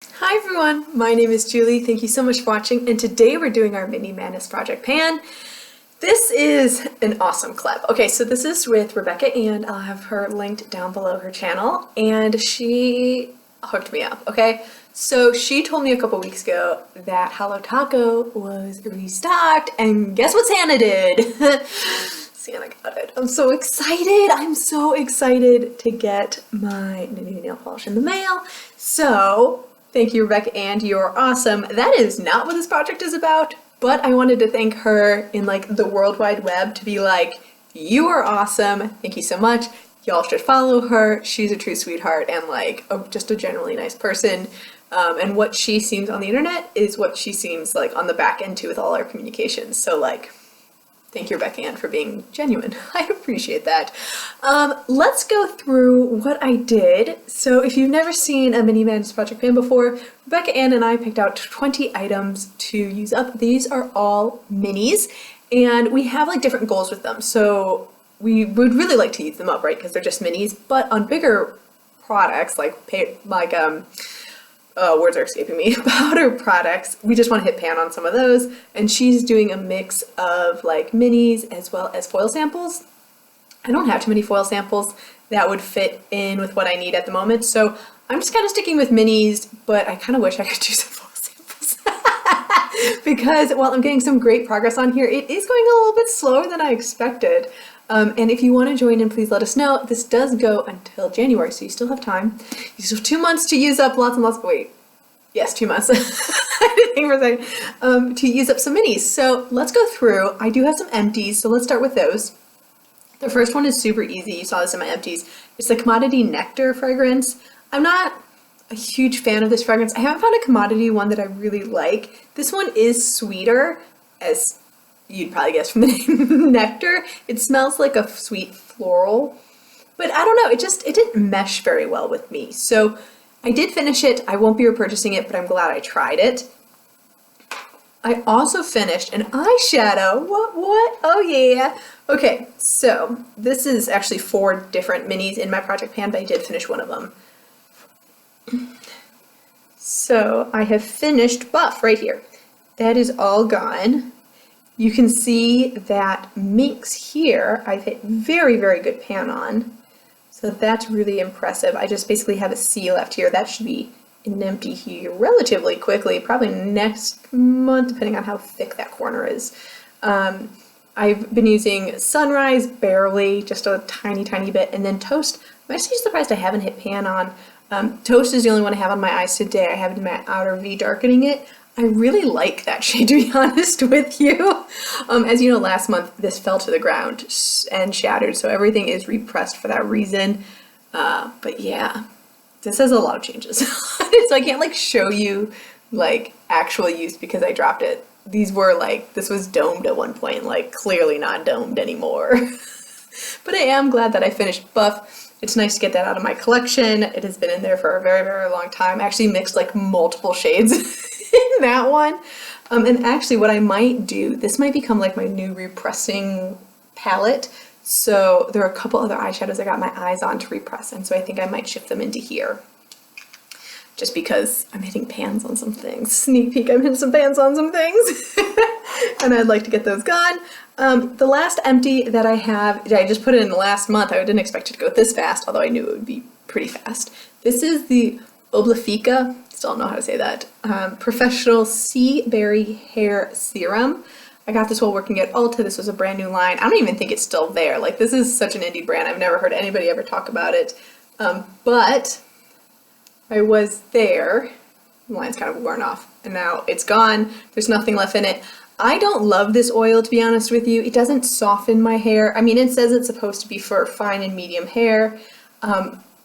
Hi everyone, my name is Julie. Thank you so much for watching, and today we're doing our Mini Madness Project Pan. This is an awesome clip. Okay, so this is with Rebecca and I'll have her linked down below her channel, and she hooked me up, okay? So she told me a couple weeks ago that Hello Taco was restocked, and guess what Santa did? Santa got it. I'm so excited. I'm so excited to get my new nail polish in the mail. So thank you, Rebecca, and you're awesome. That is not what this project is about, but I wanted to thank her in like the World Wide Web to be like, you are awesome. Thank you so much. Y'all should follow her. She's a true sweetheart and like just a generally nice person. And what she seems on the internet is what she seems like on the back end too with all our communications. So like, thank you, Rebecca Ann, for being genuine. I appreciate that. Let's go through what I did. So if you've never seen a Mini Madness Project Pan before, Rebecca Ann and I picked out 20 items to use up. These are all minis, and we have like different goals with them. So we would really like to use them up, right? Because they're just minis. But on bigger products, words are escaping me, powder products, we just want to hit pan on some of those, and she's doing a mix of like minis as well as foil samples. I don't have too many foil samples that would fit in with what I need at the moment, so I'm just kind of sticking with minis, but I kind of wish I could do some foil samples because while I'm getting some great progress on here, it is going a little bit slower than I expected. And if you want to join in, please let us know. This does go until January, so you still have time. You still have 2 months to use up lots and lots. Wait, yes, 2 months. I didn't think for a second. To use up some minis. So let's go through. I do have some empties, so let's start with those. The first one is super easy. You saw this in my empties. It's the Commodity Nectar fragrance. I'm not a huge fan of this fragrance. I haven't found a commodity one that I really like. This one is sweeter, as you'd probably guess from the name nectar. It smells like a sweet floral, but I don't know, it didn't mesh very well with me. So I did finish it. I won't be repurchasing it, but I'm glad I tried it. I also finished an eyeshadow. What? Oh yeah. Okay, so this is actually 4 different minis in my project pan, but I did finish one of them. So I have finished Buff right here. That is all gone. You can see that Minx here, I've hit very, very good pan on. So that's really impressive. I just basically have a C left here. That should be an empty here relatively quickly, probably next month, depending on how thick that corner is. I've been using Sunrise barely, just a tiny, tiny bit, and then Toast. I'm actually surprised I haven't hit pan on. Toast is the only one I have on my eyes today. I have it in my outer V darkening it. I really like that shade, to be honest with you. As you know, last month this fell to the ground and shattered, so everything is repressed for that reason. But yeah, this has a lot of changes. So I can't like show you like actual use because I dropped it. These were like, this was domed at one point, like clearly not domed anymore. But I am glad that I finished Buff. It's nice to get that out of my collection. It has been in there for a very, very long time. I actually mixed like multiple shades in that one. And actually what I might do, this might become like my new repressing palette. So there are a couple other eyeshadows I got my eyes on to repress, and so I think I might shift them into here. Just because I'm hitting pans on some things. Sneak peek, I'm hitting some pans on some things. And I'd like to get those gone. The last empty that I have, I just put it in the last month. I didn't expect it to go this fast, although I knew it would be pretty fast. This is the Oblifica, still don't know how to say that, Professional Sea Berry Hair Serum. I got this while working at Ulta. This was a brand new line. I don't even think it's still there. Like, this is such an indie brand. I've never heard anybody ever talk about it. But I was there. The line's kind of worn off, and now it's gone. There's nothing left in it. I don't love this oil, to be honest with you. It doesn't soften my hair. I mean, it says it's supposed to be for fine and medium hair.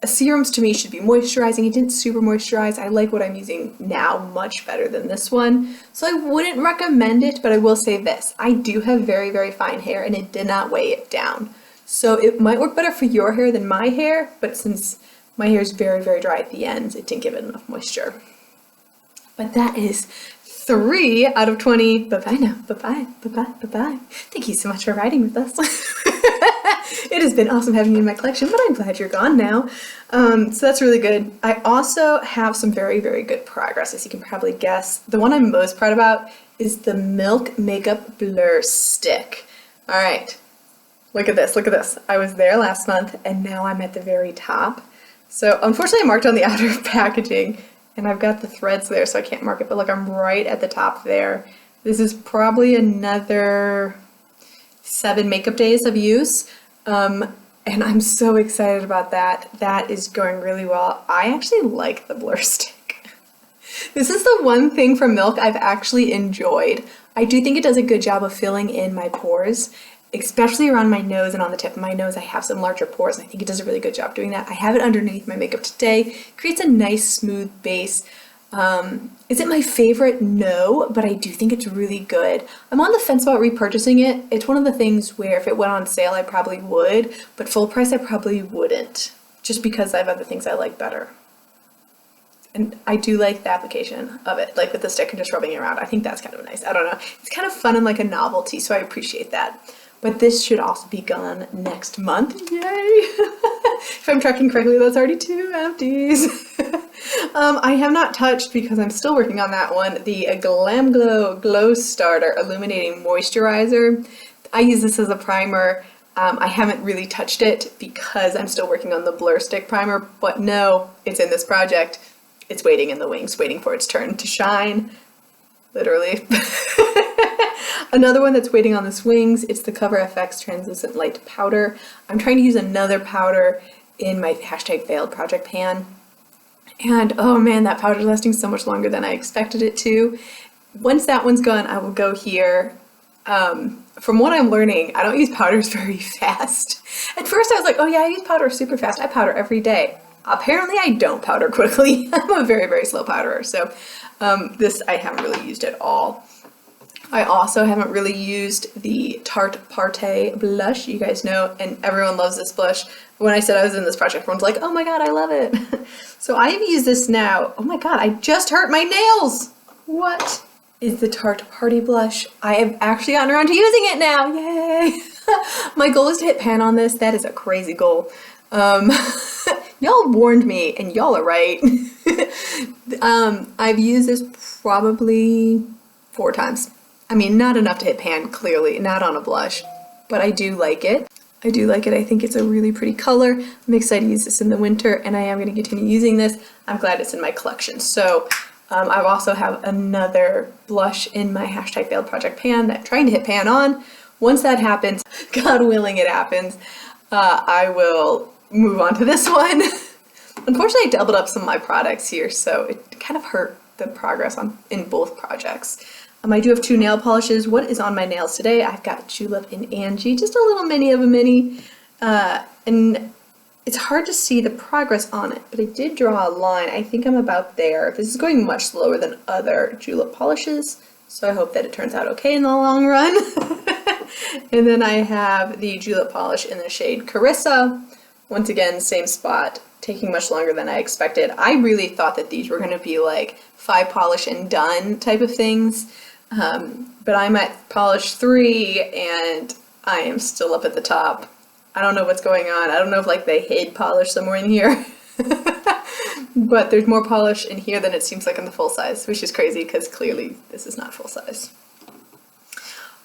Serums to me should be moisturizing. It didn't super moisturize. I like what I'm using now much better than this one. So I wouldn't recommend it, but I will say this. I do have very, very fine hair, and it did not weigh it down. So it might work better for your hair than my hair, but since my hair is very, very dry at the ends, it didn't give it enough moisture. But that is 3 out of 20. Bye-bye now. Bye-bye. Bye-bye. Bye-bye. Thank you so much for riding with us. It has been awesome having you in my collection, but I'm glad you're gone now. So that's really good. I also have some very, very good progress, as you can probably guess. The one I'm most proud about is the Milk Makeup Blur Stick. All right, look at this, look at this. I was there last month, and now I'm at the very top. So unfortunately I marked on the outer packaging, and I've got the threads there, so I can't mark it, but look, I'm right at the top there. This is probably another 7 makeup days of use, and I'm so excited about that. That is going really well. I actually like the Blur Stick. This is the one thing from Milk I've actually enjoyed. I do think it does a good job of filling in my pores, especially around my nose and on the tip of my nose. I have some larger pores, and I think it does a really good job doing that. I have it underneath my makeup today. Creates a nice smooth base. Is it my favorite? No, but I do think it's really good. I'm on the fence about repurchasing it. It's one of the things where if it went on sale, I probably would, but full price, I probably wouldn't, just because I have other things I like better. And I do like the application of it, like with the stick and just rubbing it around. I think that's kind of nice. I don't know. It's kind of fun and like a novelty, so I appreciate that. But this should also be gone next month. Yay! If I'm tracking correctly, that's already 2 empties. I have not touched, because I'm still working on that one, the Glam Glow Glow Starter Illuminating Moisturizer. I use this as a primer. I haven't really touched it because I'm still working on the Blur Stick primer, but no, it's in this project. It's waiting in the wings, waiting for its turn to shine, literally. Another one that's waiting on the wings, it's the Cover FX Translucent Light Powder. I'm trying to use another powder in my #failed project pan. And oh man, that powder's lasting so much longer than I expected it to. Once that one's gone, I will go here. From what I'm learning, I don't use powders very fast. At first I was like, oh yeah, I use powder super fast. I powder every day. Apparently I don't powder quickly. I'm a very, very slow powderer. So this I haven't really used at all. I also haven't really used the Tarte Partey blush. You guys know, and everyone loves this blush. When I said I was in this project, everyone's like, oh my god, I love it. So I've used this now. Oh my god, I just hurt my nails. What is the Tarte Party Blush? I have actually gotten around to using it now. Yay. My goal is to hit pan on this. That is a crazy goal. Y'all warned me, and y'all are right. I've used this probably 4 times. I mean, not enough to hit pan, clearly, not on a blush, but I do like it. I do like it. I think it's a really pretty color. I'm excited to use this in the winter, and I am going to continue using this. I'm glad it's in my collection. So I also have another blush in my #failed project pan that I'm trying to hit pan on. Once that happens, God willing it happens, I will move on to this one. Unfortunately, I doubled up some of my products here, so it kind of hurt the progress in both projects. I do have 2 nail polishes. What is on my nails today? I've got Julep and Angie, just a little mini of a mini. And it's hard to see the progress on it, but I did draw a line. I think I'm about there. This is going much slower than other Julep polishes, so I hope that it turns out okay in the long run. And then I have the Julep polish in the shade Carissa. Once again, same spot, taking much longer than I expected. I really thought that these were going to be like 5 polish and done type of things. But I'm at polish 3 and I am still up at the top. I don't know what's going on. I don't know if like they hid polish somewhere in here. But there's more polish in here than it seems like in the full size, which is crazy because clearly this is not full size.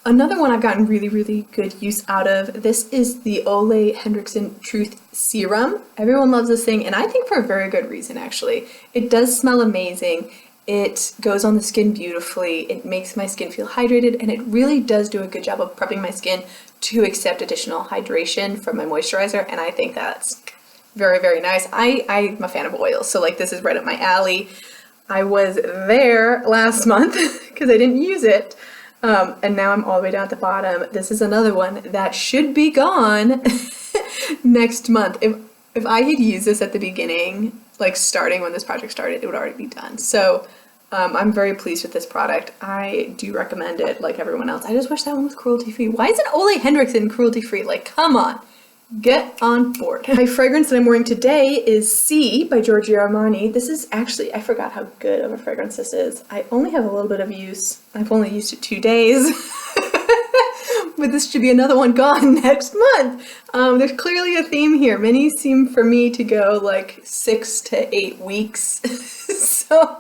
Another one I've gotten really, really good use out of, this is the Ole Henriksen Truth Serum. Everyone loves this thing, and I think for a very good reason, actually. It does smell amazing. It goes on the skin beautifully. It makes my skin feel hydrated, and it really does do a good job of prepping my skin to accept additional hydration from my moisturizer, and I think that's very, very nice. I'm a fan of oils, so like this is right up my alley. I was there last month because I didn't use it. And now I'm all the way down at the bottom. This is another one that should be gone next month. If I had used this at the beginning, like starting when this project started, it would already be done. So I'm very pleased with this product. I do recommend it like everyone else. I just wish that one was cruelty-free. Why isn't Ole Henriksen cruelty-free? Like, come on. Get on board. My fragrance that I'm wearing today is C by Giorgio Armani. This is actually, I forgot how good of a fragrance this is. I only have a little bit of use. I've only used it 2 days. But this should be another one gone next month. There's clearly a theme here. Many seem for me to go like 6 to 8 weeks. So,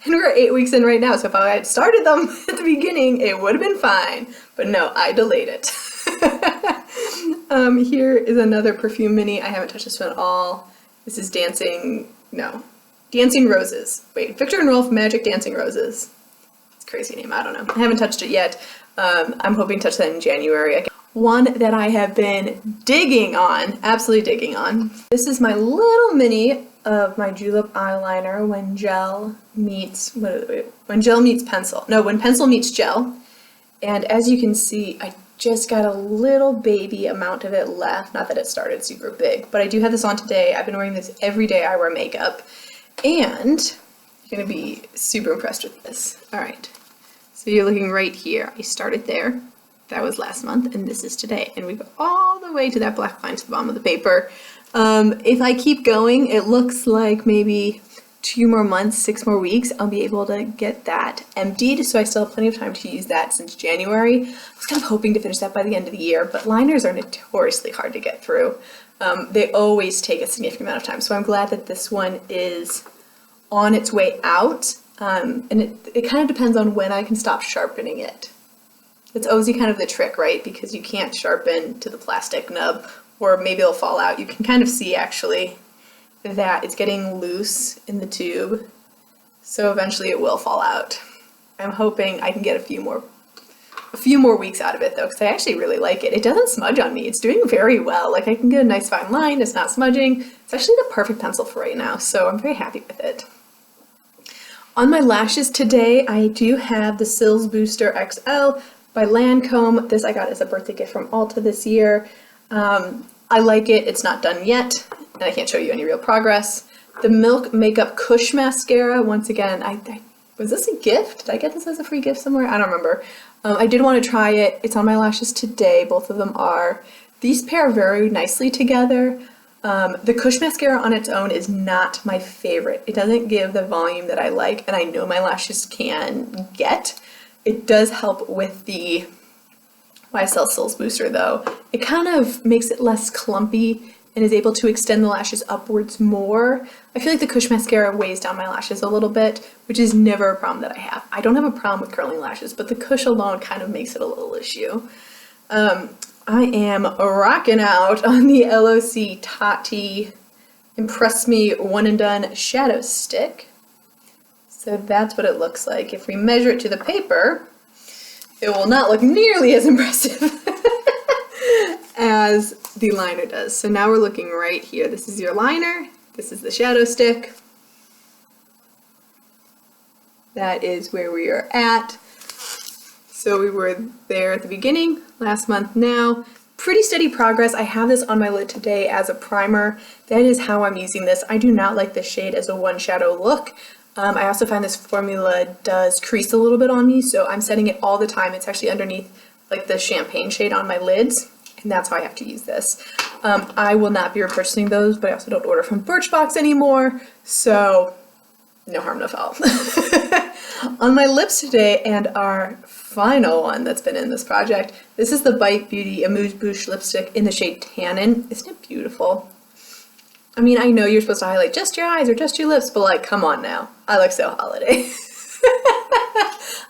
and we're 8 weeks in right now, so if I had started them at the beginning, it would have been fine. But no, I delayed it. Here is another perfume mini. I haven't touched this one at all. This is Dancing Roses. Wait, Victor and Rolf Magic Dancing Roses. It's a crazy name, I don't know. I haven't touched it yet. I'm hoping to touch that in January. One that I have been digging on, absolutely digging on. This is my little mini of my Julep eyeliner when gel meets pencil. No, when pencil meets gel. And as you can see, I just got a little baby amount of it left. Not that it started super big, but I do have this on today. I've been wearing this every day I wear makeup, and you're gonna be super impressed with this. All right, so you're looking right here. I started there. That was last month, and this is today. And we go all the way to that black line to the bottom of the paper. If I keep going, it looks like maybe 2 more months, 6 more weeks, I'll be able to get that emptied. So I still have plenty of time to use that since January. I was kind of hoping to finish that by the end of the year, but liners are notoriously hard to get through. They always take a significant amount of time. So I'm glad that this one is on its way out. And it kind of depends on when I can stop sharpening it. It's always kind of the trick, right? Because you can't sharpen to the plastic nub, or maybe it'll fall out. You can kind of see actually that it's getting loose in the tube, so eventually it will fall out. I'm hoping I can get a few more weeks out of it though, because I actually really like it. It doesn't smudge on me. It's doing very well. Like I can get a nice fine line. It's not smudging. It's actually the perfect pencil for right now, so I'm very happy with it. On my lashes today, I do have the Cils Booster XL by Lancome. This I got as a birthday gift from Ulta this year. I like it. It's not done yet, and I can't show you any real progress. The Milk Makeup Kush Mascara, once again, was this a gift? Did I get this as a free gift somewhere? I don't remember. I did want to try it. It's on my lashes today. Both of them are. These pair very nicely together. The Kush Mascara on its own is not my favorite. It doesn't give the volume that I like, and I know my lashes can get. It does help with the YSL Cils Booster though. It kind of makes it less clumpy and is able to extend the lashes upwards more. I feel like the Kush Mascara weighs down my lashes a little bit, which is never a problem that I have. I don't have a problem with curling lashes, but the Kush alone kind of makes it a little issue. I am rocking out on the LOC Tati Impress Me One and Done Shadow Stick. So that's what it looks like. If we measure it to the paper, it will not look nearly as impressive as the liner does. So now we're looking right here. This is your liner. This is the shadow stick. That is where we are at. So we were there at the beginning, last month now. Pretty steady progress. I have this on my lid today as a primer. That is how I'm using this. I do not like this shade as a one shadow look. I also find this formula does crease a little bit on me, so I'm setting it all the time. It's actually underneath like the champagne shade on my lids, and that's how I have to use this. I will not be repurchasing those, but I also don't order from Birchbox anymore, so no harm, no foul. On my lips today, and our final one that's been in this project, this is the Bite Beauty Amuse Bouche lipstick in the shade Tannin. Isn't it beautiful? I mean, I know you're supposed to highlight just your eyes or just your lips, but like, come on now. I look so holiday.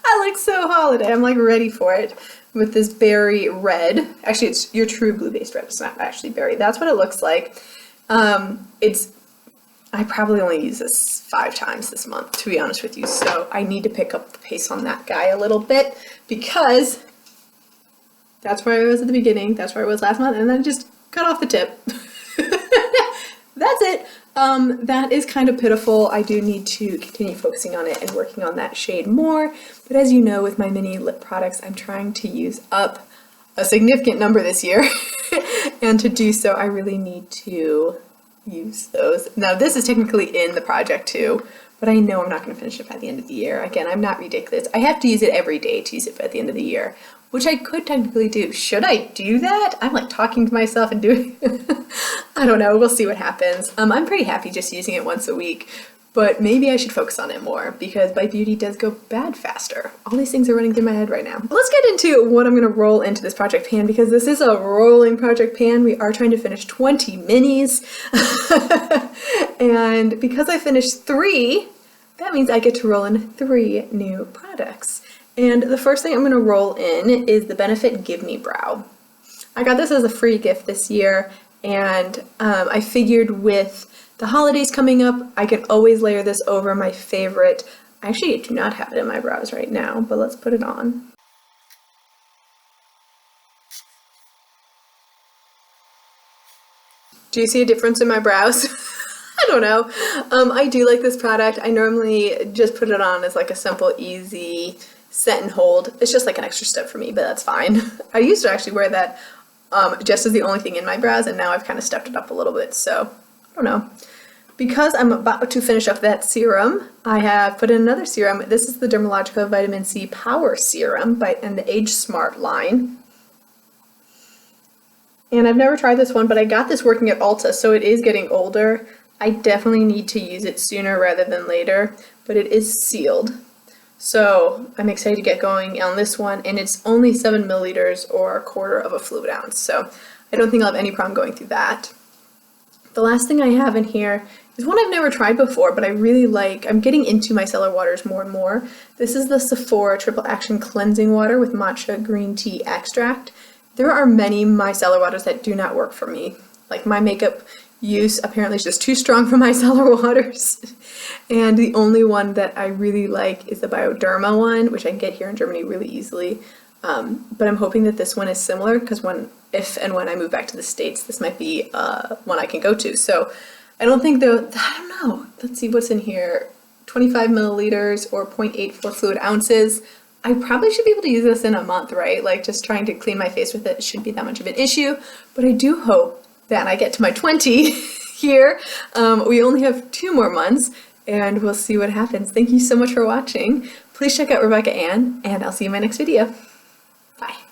I look so holiday. I'm like ready for it with this berry red. Actually, it's your true blue-based red. It's not actually berry. That's what it looks like. I probably only use this 5 times this month, to be honest with you. So I need to pick up the pace on that guy a little bit because that's where I was at the beginning. That's where I was last month, and then just cut off the tip. That's it. That is kind of pitiful. I do need to continue focusing on it and working on that shade more. But as you know, with my mini lip products, I'm trying to use up a significant number this year. And to do so, I really need to use those. Now, this is technically in the project too, but I know I'm not going to finish it by the end of the year. Again, I'm not ridiculous. I have to use it every day to use it by the end of the year, which I could technically do. Should I do that? I'm like talking to myself and doing I don't know. We'll see what happens. I'm pretty happy just using it once a week, but maybe I should focus on it more because Bite Beauty does go bad faster. All these things are running through my head right now. Let's get into what I'm gonna roll into this project pan because this is a rolling project pan. We are trying to finish 20 minis. And because I finished 3, that means I get to roll in 3 new products. And the first thing I'm gonna roll in is the Benefit Give Me Brow. I got this as a free gift this year, and I figured with the holidays coming up, I can always layer this over my favorite. I actually do not have it in my brows right now, but let's put it on. Do you see a difference in my brows? I don't know. I do like this product. I normally just put it on as like a simple, easy set and hold. It's just like an extra step for me, but that's fine. I used to actually wear that just as the only thing in my brows, and now I've kind of stepped it up a little bit, so I don't know. Because I'm about to finish up that serum, I have put in another serum. This is the Dermalogica Vitamin C Power Serum in the Age Smart line. And I've never tried this one, but I got this working at Ulta, so it is getting older. I definitely need to use it sooner rather than later, but it is sealed. So I'm excited to get going on this one, and it's only 7 milliliters or a quarter of a fluid ounce, so I don't think I'll have any problem going through that. The last thing I have in here is one I've never tried before, but I really like. I'm getting into micellar waters more and more. This is the Sephora Triple Action Cleansing Water with matcha green tea extract. There are many micellar waters that do not work for me. Like my makeup use apparently is just too strong for micellar waters. And the only one that I really like is the Bioderma one, which I can get here in Germany really easily. But I'm hoping that this one is similar because if and when I move back to the States, this might be one I can go to. So I don't think I don't know. Let's see what's in here. 25 milliliters or 0.84 fluid ounces. I probably should be able to use this in a month, right? Like just trying to clean my face with it shouldn't be that much of an issue. But I do hope that I get to my 20 here. We only have 2 more months and we'll see what happens. Thank you so much for watching. Please check out Rebecca Ann, and I'll see you in my next video. Bye.